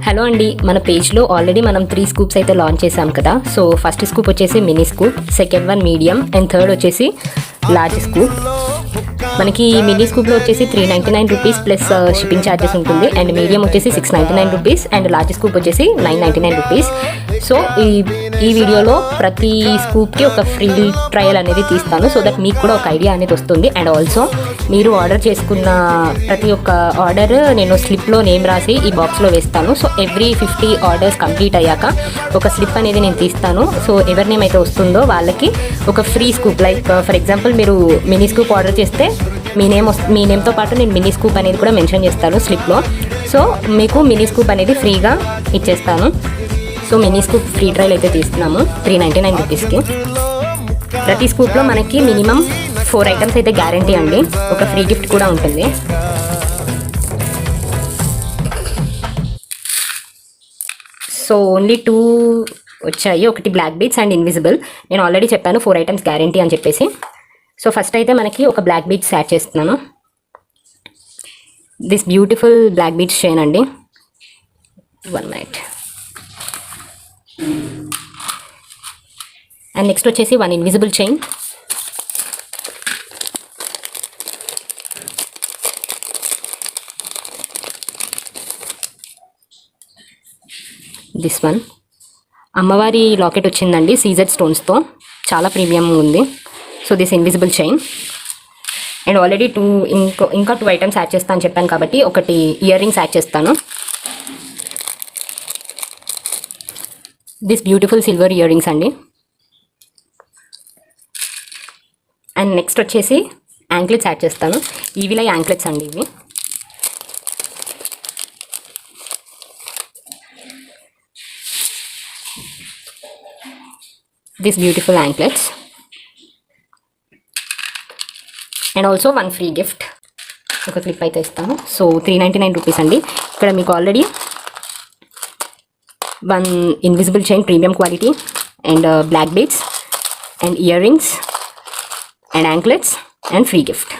Hello అండి, మన పేజ్లో ఆల్రెడీ మనం 3 స్కూప్స్ అయితే లాంచ్ చేసాం కదా. సో ఫస్ట్ స్కూప్ వచ్చేసి mini scoop, second one medium and third వచ్చేసి లార్జ్ స్కూప్. మనకి మినీ స్కూప్లో వచ్చేసి 399 రూపీస్ ప్లస్ షిప్పింగ్ ఛార్జెస్ ఉంటుంది. అండ్ మీడియం వచ్చేసి 699 రూపీస్ అండ్ లార్జ్ స్కూప్ వచ్చేసి 999 రూపీస్. సో ఈ వీడియోలో ప్రతి స్కూప్కి ఒక ఫ్రీ ట్రయల్ అనేది తీస్తాను, సో దట్ మీకు కూడా ఒక ఐడియా అనేది వస్తుంది. అండ్ ఆల్సో మీరు ఆర్డర్ చేసుకున్న ప్రతి ఒక్క ఆర్డర్ నేను స్లిప్లో నేమ్ రాసి ఈ బాక్స్లో వేస్తాను. సో ఎవ్రీ 50 ఆర్డర్స్ కంప్లీట్ అయ్యాక ఒక స్లిప్ అనేది నేను తీస్తాను. సో ఎవరి నేమ్ అయితే వస్తుందో వాళ్ళకి ఒక free scoop, like for example మీరు మినీ స్కూప్ ఆర్డర్ చేస్తే మీ నేమ్తో పాటు నేను మినీ స్కూప్ అనేది కూడా మెన్షన్ చేస్తాను స్లిప్లో. సో మీకు మినీ స్కూప్ అనేది ఫ్రీగా ఇచ్చేస్తాను. So mini scoop free trial అయితే తీస్తున్నాము 399 రూపీస్కి. ప్రతి స్కూప్లో మనకి మినిమం 4 ఐటమ్స్ అయితే గ్యారంటీ అండి. ఒక ఫ్రీ గిఫ్ట్ కూడా ఉంటుంది. సో ఓన్లీ 2 వచ్చాయి, ఒకటి బ్లాక్ బీడ్స్ అండ్ ఇన్విజిబుల్. నేను ఆల్రెడీ చెప్పాను 4 ఐటమ్స్ గ్యారంటీ అని చెప్పేసి. సో ఫస్ట్ అయితే మనకి ఒక బ్లాక్ బీడ్స్ యాడ్ చేస్తున్నాను. This beautiful black beads chain అండి. 1 మినిట్. అండ్ నెక్స్ట్ వచ్చేసి 1 ఇన్విజిబుల్ చైన్. దిస్ వన్ అమ్మవారి లాకెట్ వచ్చిందండి సీజెడ్ స్టోన్స్తో, చాలా ప్రీమియం ఉంది. So this invisible chain. And already ఇంకా 2 ఐటమ్స్ యాడ్ చేస్తాను చెప్పాను కాబట్టి ఒకటి ఇయర్ రింగ్స్ యాడ్ చేస్తాను. This beautiful silver ear rings అండి. అండ్ నెక్స్ట్ వచ్చేసి యాంక్లెట్స్ యాడ్ చేస్తాను. ఈవిలా యాంక్లెట్స్ అండి ఇవి. This beautiful anklets. And also 1 free gift, ఒక క్లిప్ అయితే ఇస్తాను. సో 399 రూపీస్ అండి. ఇక్కడ మీకు already 1 invisible chain premium quality and black beads and ear rings and anklets and free gift.